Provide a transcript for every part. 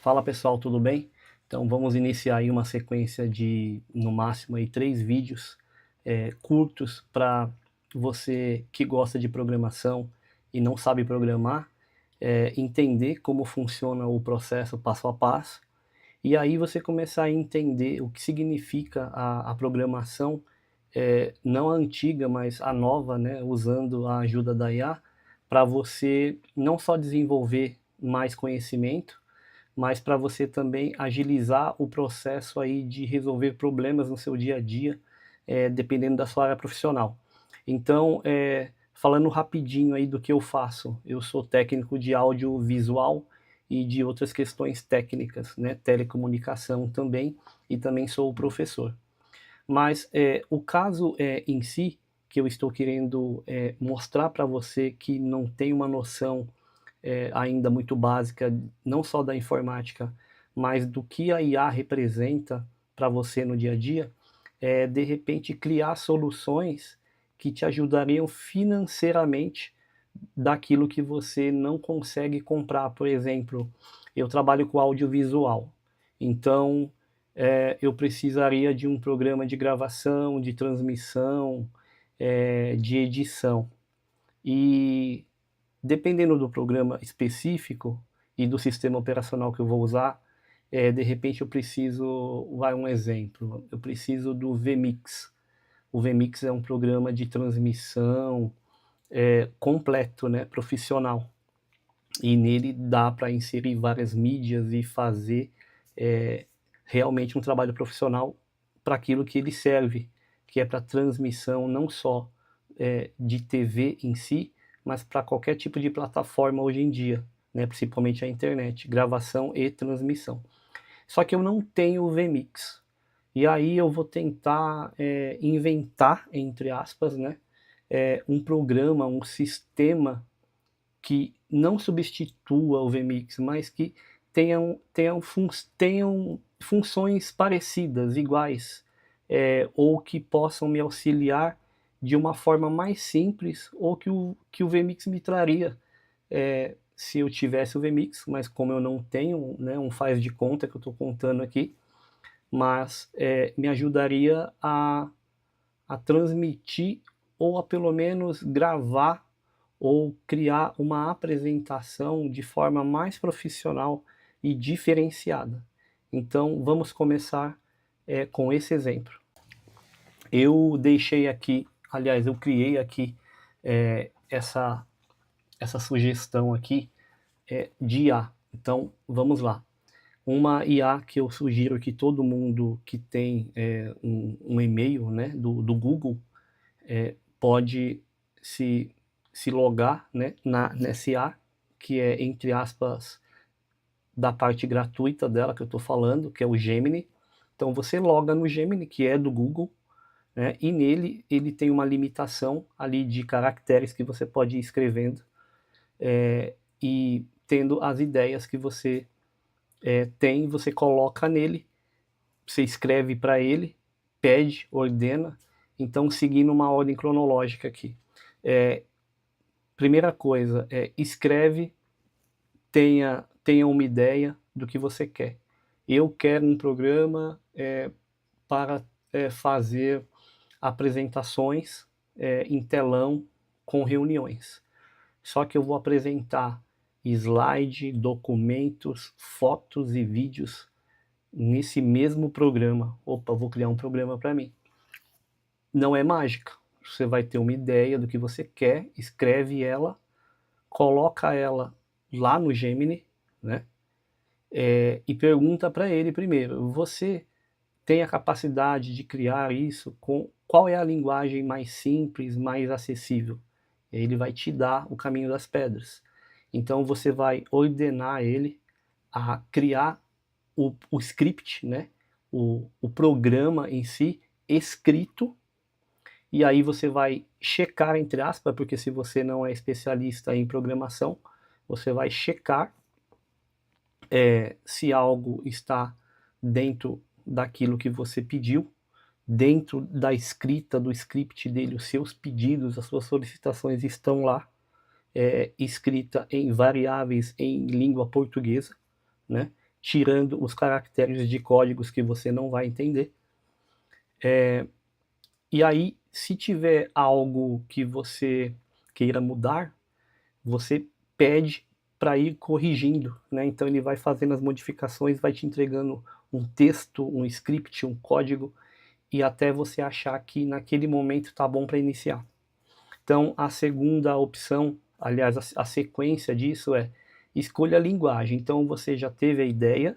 Fala pessoal, tudo bem? Então vamos iniciar aí uma sequência de no máximo aí 3 vídeos curtos para você que gosta de programação e não sabe programar, entender como funciona o processo passo a passo, e aí você começar a entender o que significa a programação, não a antiga, mas a nova, né, usando a ajuda da IA, para você não só desenvolver mais conhecimento, mas para você também agilizar o processo aí de resolver problemas no seu dia a dia, dependendo da sua área profissional. Então, falando rapidinho aí do que eu faço, eu sou técnico de audiovisual e de outras questões técnicas, né, telecomunicação também, e também sou professor. Mas o caso em si, que eu estou querendo mostrar para você que não tem uma noção ainda muito básica, não só da informática, mas do que a IA representa para você no dia a dia, é de repente criar soluções que te ajudariam financeiramente daquilo que você não consegue comprar. Por exemplo, eu trabalho com audiovisual, então eu precisaria de um programa de gravação, de transmissão, de edição. E dependendo do programa específico e do sistema operacional que eu vou usar, de repente eu preciso, vai um exemplo, eu preciso do vMix. O vMix é um programa de transmissão completo, né, profissional. E nele dá para inserir várias mídias e fazer realmente um trabalho profissional para aquilo que ele serve, que é para transmissão não só de TV em si, mas para qualquer tipo de plataforma hoje em dia, né, principalmente a internet, gravação e transmissão. Só que eu não tenho o vMix. E aí eu vou tentar inventar, entre aspas, né, um programa, um sistema que não substitua o vMix, mas que tenham funções parecidas, iguais, ou que possam me auxiliar de uma forma mais simples, ou que o vMix me traria, se eu tivesse o vMix, mas como eu não tenho, né, um faz de conta que eu estou contando aqui, mas me ajudaria a transmitir ou a pelo menos gravar ou criar uma apresentação de forma mais profissional e diferenciada. Então vamos começar com esse exemplo. Eu deixei aqui, aliás, eu criei aqui essa sugestão aqui de IA. Então vamos lá. Uma IA que eu sugiro que todo mundo que tem um e-mail, né, do Google pode se, se logar, né, nessa IA, que é, entre aspas, da parte gratuita dela que eu estou falando, que é o Gemini. Então você loga no Gemini, que é do Google, né, e nele ele tem uma limitação ali de caracteres que você pode ir escrevendo e tendo as ideias que você tem, você coloca nele, você escreve para ele, pede, ordena, então seguindo uma ordem cronológica aqui. Primeira coisa, escreve, tenha uma ideia do que você quer. Eu quero um programa para fazer apresentações em telão com reuniões. Só que eu vou apresentar slide, documentos, fotos e vídeos nesse mesmo programa. Opa, vou criar um programa para mim. Não é mágica. Você vai ter uma ideia do que você quer, escreve ela, coloca ela lá no Gemini, né? E pergunta para ele primeiro: você tem a capacidade de criar isso com qual é a linguagem mais simples, mais acessível? E aí ele vai te dar o caminho das pedras. Então você vai ordenar ele a criar o script, né? O programa em si escrito, e aí você vai checar, entre aspas, porque se você não é especialista em programação, você vai checar se algo está dentro daquilo que você pediu, dentro da escrita do script dele, os seus pedidos, as suas solicitações estão lá, escrita em variáveis em língua portuguesa, né? tirando os caracteres de códigos que você não vai entender. E aí, se tiver algo que você queira mudar, você pede para ir corrigindo, né? Então ele vai fazendo as modificações, vai te entregando um texto, um script, um código, e até você achar que naquele momento está bom para iniciar. Então a segunda opção, aliás, a sequência disso é escolha a linguagem. Então você já teve a ideia,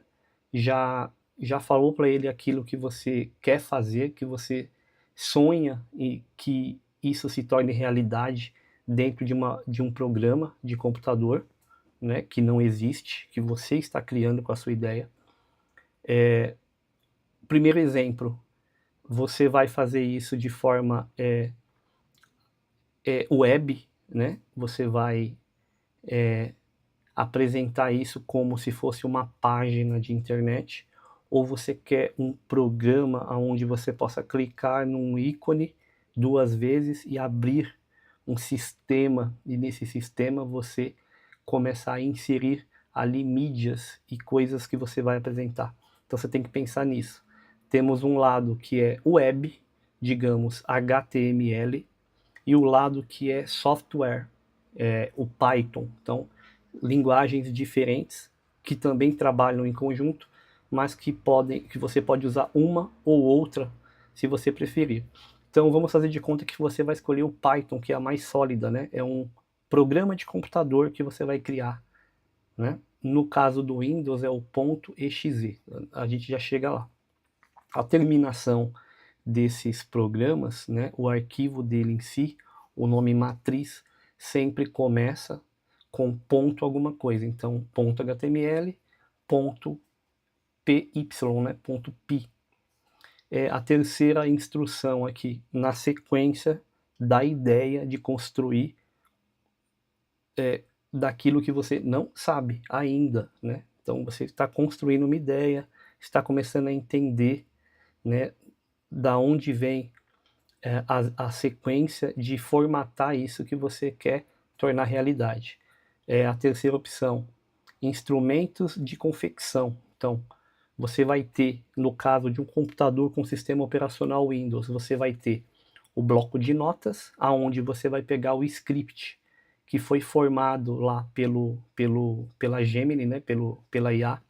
já falou para ele aquilo que você quer fazer, que você sonha e que isso se torne realidade dentro de um programa de computador, né, que não existe, que você está criando com a sua ideia. Primeiro exemplo, você vai fazer isso de forma web, né? Você vai apresentar isso como se fosse uma página de internet, ou você quer um programa onde você possa clicar num ícone 2 vezes e abrir um sistema, e nesse sistema você começar a inserir ali mídias e coisas que você vai apresentar. Então você tem que pensar nisso. Temos um lado que é web, digamos HTML, e o lado que é software, o Python. Então, linguagens diferentes que também trabalham em conjunto, mas que você pode usar uma ou outra se você preferir. Então vamos fazer de conta que você vai escolher o Python, que é a mais sólida, né? É um programa de computador que você vai criar, né? No caso do Windows é o .exe, a gente já chega lá. A terminação desses programas, né, o arquivo dele em si, o nome matriz, sempre começa com ponto alguma coisa. Então, ponto .html, ponto .py, né, ponto .py. É a terceira instrução aqui, na sequência da ideia de construir daquilo que você não sabe ainda, né? Então, você está construindo uma ideia, está começando a entender, né, da onde vem a sequência de formatar isso que você quer tornar realidade. A terceira opção, instrumentos de confecção. Então, você vai ter, no caso de um computador com sistema operacional Windows, você vai ter o bloco de notas, aonde você vai pegar o script que foi formado lá pela Gemini, né, pela IA.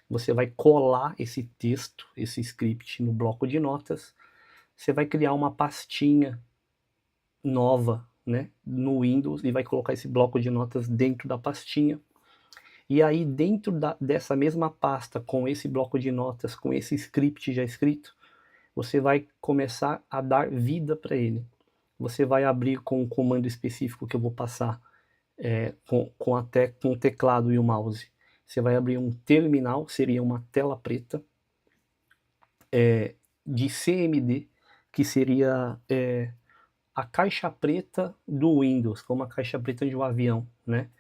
Você vai colar esse texto, esse script no bloco de notas. Você vai criar uma pastinha nova, né, no Windows e vai colocar esse bloco de notas dentro da pastinha. E aí dentro dessa mesma pasta, com esse bloco de notas, com esse script já escrito, você vai começar a dar vida para ele. Você vai abrir com um comando específico que eu vou passar com o teclado e o mouse. Você vai abrir um terminal, seria uma tela preta, de CMD, que seria a caixa preta do Windows, como a caixa preta de um avião, né?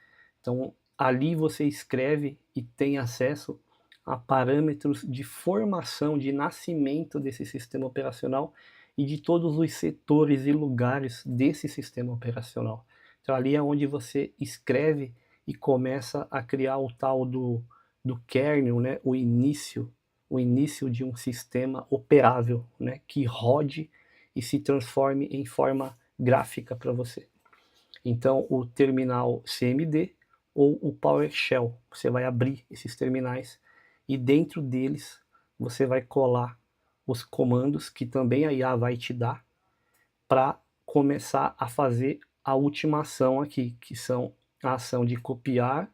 Então, ali você escreve e tem acesso a parâmetros de formação, de nascimento desse sistema operacional e de todos os setores e lugares desse sistema operacional. Então, ali é onde você escreve e começa a criar o tal do kernel, né? O início de um sistema operável, né? Que rode e se transforme em forma gráfica para você. Então, o terminal CMD ou o PowerShell, você vai abrir esses terminais e dentro deles você vai colar os comandos que também a IA vai te dar para começar a fazer a última ação aqui, que são a ação de copiar,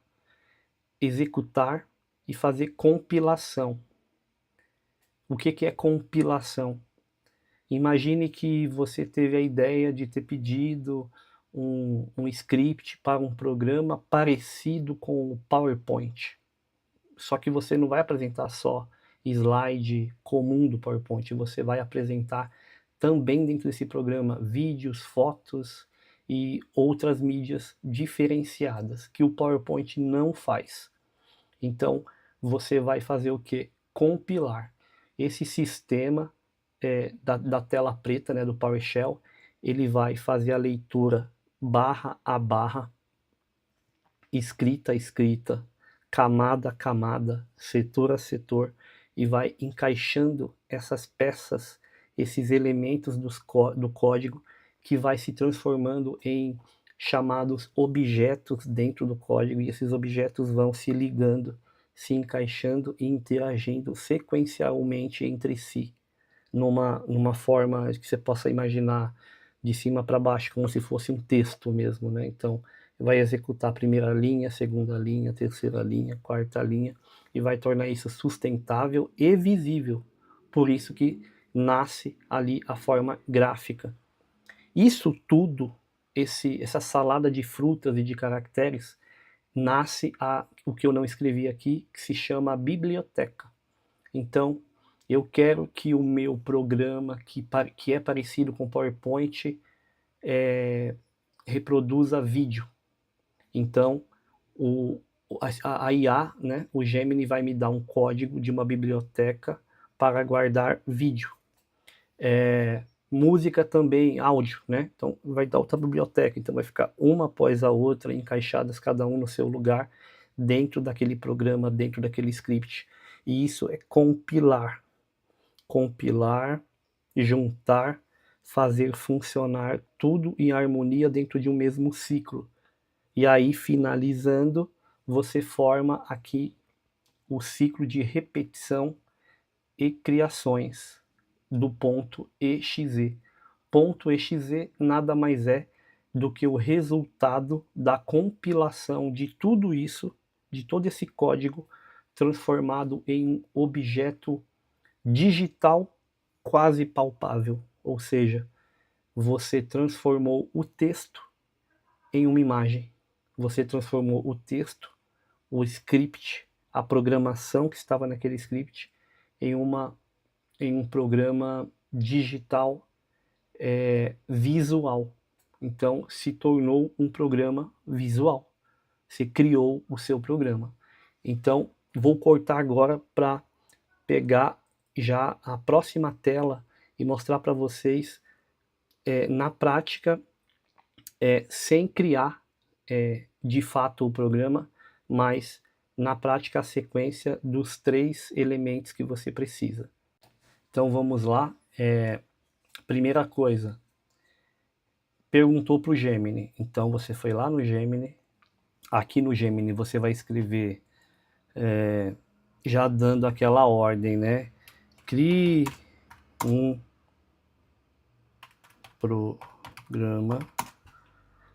executar e fazer compilação. O que é compilação? Imagine que você teve a ideia de ter pedido um script para um programa parecido com o PowerPoint. Só que você não vai apresentar só slide comum do PowerPoint, você vai apresentar também dentro desse programa vídeos, fotos e outras mídias diferenciadas que o PowerPoint não faz. Então você vai fazer o que? Compilar. Esse sistema da tela preta, né, do PowerShell, ele vai fazer a leitura barra a barra, escrita a escrita, camada a camada, setor a setor, e vai encaixando essas peças, esses elementos do código, que vai se transformando em chamados objetos dentro do código, e esses objetos vão se ligando, se encaixando e interagindo sequencialmente entre si, numa forma que você possa imaginar de cima para baixo, como se fosse um texto mesmo, né? Então, vai executar a primeira linha, segunda linha, terceira linha, quarta linha, e vai tornar isso sustentável e visível. Por isso que nasce ali a forma gráfica. Isso tudo, essa salada de frutas e de caracteres, nasce o que eu não escrevi aqui, que se chama biblioteca. Então, eu quero que o meu programa, que é parecido com PowerPoint, reproduza vídeo. Então, a IA, né, o Gemini vai me dar um código de uma biblioteca para guardar vídeo. Música também, áudio, né? Então vai dar outra biblioteca, então vai ficar uma após a outra, encaixadas cada um no seu lugar, dentro daquele programa, dentro daquele script. E isso é compilar. Compilar, juntar, fazer funcionar tudo em harmonia dentro de um mesmo ciclo. E aí, finalizando, você forma aqui o ciclo de repetição e criações do ponto exe. Ponto exe nada mais é do que o resultado da compilação de tudo isso, de todo esse código, transformado em um objeto digital quase palpável. Ou seja, você transformou o texto em uma imagem. Você transformou o texto, o script, a programação que estava naquele script, em um programa digital visual. Então, se tornou um programa visual. Você criou o seu programa. Então, vou cortar agora para pegar já a próxima tela e mostrar para vocês, na prática, sem criar de fato o programa, mas na prática a sequência dos 3 elementos que você precisa. Então vamos lá. Primeira coisa, perguntou para o Gemini. Então você foi lá no Gemini. Aqui no Gemini você vai escrever, já dando aquela ordem, né? Crie um programa.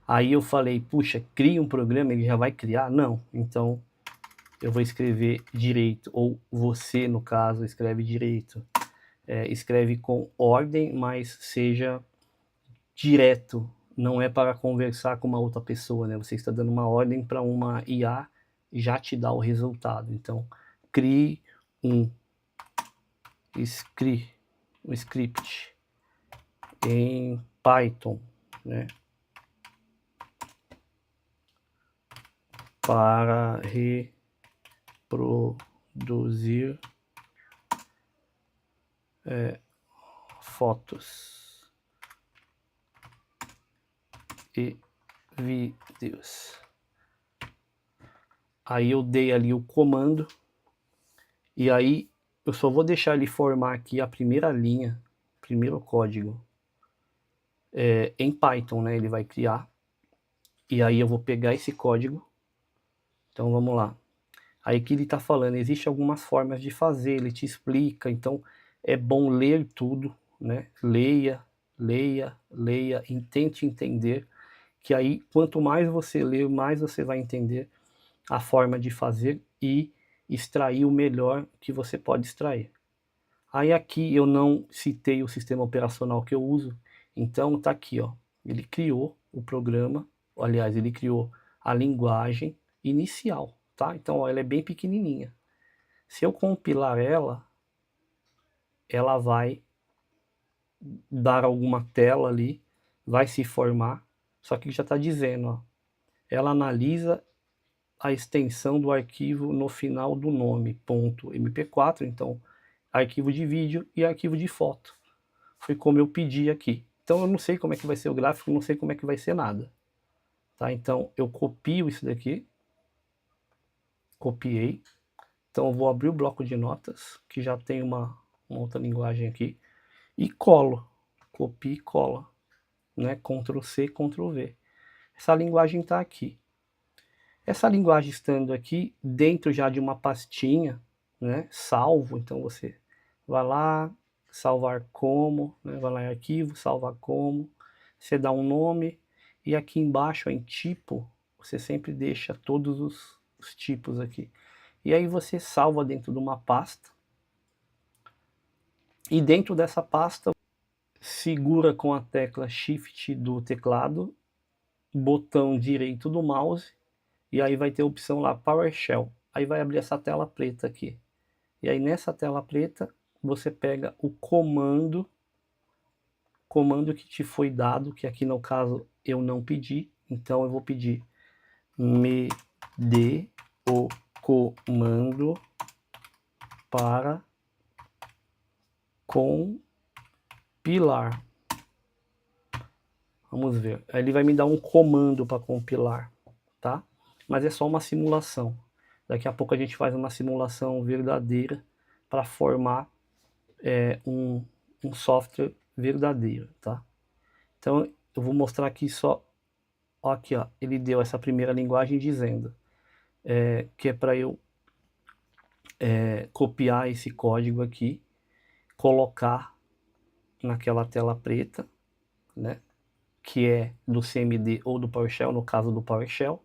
Aí eu falei, puxa, cria um programa, ele já vai criar? Não. Então eu vou escrever direito, ou você, no caso, escreve direito. Escreve com ordem, mas seja direto. Não é para conversar com uma outra pessoa, né? Você está dando uma ordem para uma IA, já te dá o resultado. Então, crie um script em Python, né? Para reproduzir fotos e vídeos. Aí eu dei ali o comando, e aí eu só vou deixar ele formar aqui a primeira linha, primeiro código, em Python, né? Ele vai criar, e aí eu vou pegar esse código. Então vamos lá. Aí que ele está falando, existem algumas formas de fazer, ele te explica, então é bom ler tudo, né? Leia, e tente entender, que aí quanto mais você ler, mais você vai entender a forma de fazer e extrair o melhor que você pode extrair. Aí aqui eu não citei o sistema operacional que eu uso, então tá aqui, ó. Ele criou o programa, aliás, ele criou a linguagem inicial, tá? Então, ó, ela é bem pequenininha. Se eu compilar ela vai dar alguma tela ali, vai se formar, só que já está dizendo, ó, ela analisa a extensão do arquivo no final do nome, .mp4, então arquivo de vídeo e arquivo de foto. Foi como eu pedi aqui. Então eu não sei como é que vai ser o gráfico, não sei como é que vai ser nada. Tá? Então eu copio isso daqui, copiei. Então eu vou abrir o bloco de notas, que já tem uma outra linguagem aqui, e colo, copia e cola, né? Ctrl C, Ctrl V. Essa linguagem está aqui. Essa linguagem estando aqui dentro já de uma pastinha, né? Salvo, então você vai lá, salvar como, né? Vai lá em arquivo, salvar como, você dá um nome, e aqui embaixo em tipo, você sempre deixa todos os tipos aqui. E aí você salva dentro de uma pasta, e dentro dessa pasta, segura com a tecla Shift do teclado, botão direito do mouse, e aí vai ter a opção lá PowerShell. Aí vai abrir essa tela preta aqui. E aí nessa tela preta, você pega o comando que te foi dado, que aqui no caso eu não pedi, então eu vou pedir me dê o comando para compilar. Vamos ver. Aí ele vai me dar um comando para compilar, tá? Mas é só uma simulação. Daqui a pouco a gente faz uma simulação verdadeira para formar um software verdadeiro, tá? Então eu vou mostrar aqui só, ó, aqui ó, ele deu essa primeira linguagem dizendo que é para eu copiar esse código aqui, colocar naquela tela preta, né? Que é do CMD ou do PowerShell, no caso do PowerShell.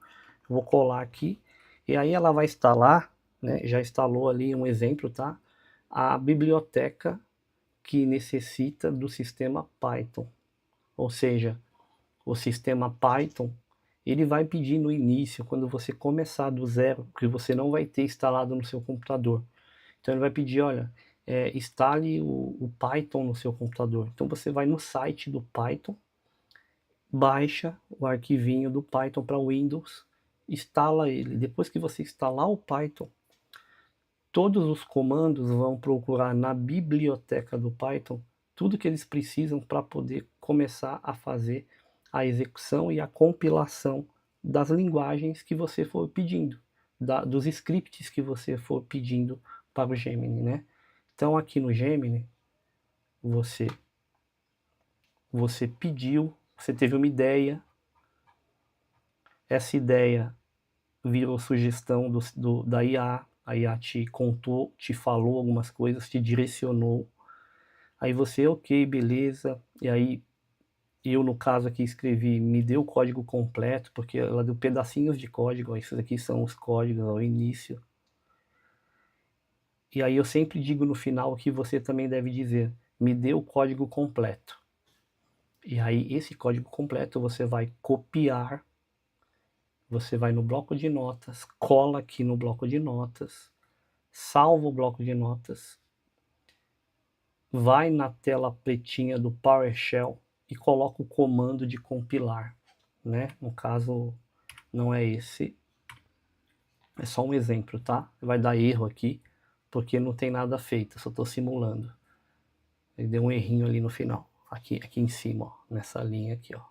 Vou colar aqui, e aí ela vai instalar, né? Já instalou ali um exemplo, tá? A biblioteca que necessita do sistema Python. Ou seja, o sistema Python, ele vai pedir no início, quando você começar do zero, que você não vai ter instalado no seu computador. Então ele vai pedir, olha, instale o Python no seu computador. Então você vai no site do Python, baixa o arquivinho do Python para Windows, instala ele. Depois que você instalar o Python, todos os comandos vão procurar na biblioteca do Python tudo que eles precisam para poder começar a fazer a execução e a compilação das linguagens que você for pedindo, dos scripts que você for pedindo para o Gemini, né? Então aqui no Gemini, você pediu, você teve uma ideia, essa ideia virou sugestão da IA, a IA te contou, te falou algumas coisas, te direcionou, aí você, ok, beleza, e aí eu no caso aqui escrevi, me deu o código completo, porque ela deu pedacinhos de código, ó, esses aqui são os códigos ao início, e aí eu sempre digo no final que você também deve dizer, me dê o código completo, e aí esse código completo você vai copiar, você vai no bloco de notas, cola aqui no bloco de notas, salva o bloco de notas, vai na tela pretinha do PowerShell e coloca o comando de compilar, né? No caso, não é esse, é só um exemplo, tá? Vai dar erro aqui, porque não tem nada feito, só estou simulando. Ele deu um errinho ali no final, aqui em cima, ó, nessa linha aqui, ó.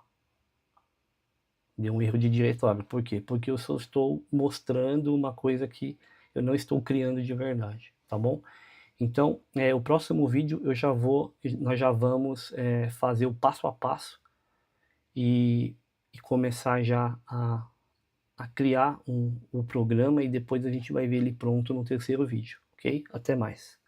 Deu um erro de diretório, por quê? Porque eu só estou mostrando uma coisa que eu não estou criando de verdade, tá bom? Então, o próximo vídeo nós já vamos fazer o passo a passo e começar já a criar o programa, e depois a gente vai ver ele pronto no terceiro vídeo, ok? Até mais.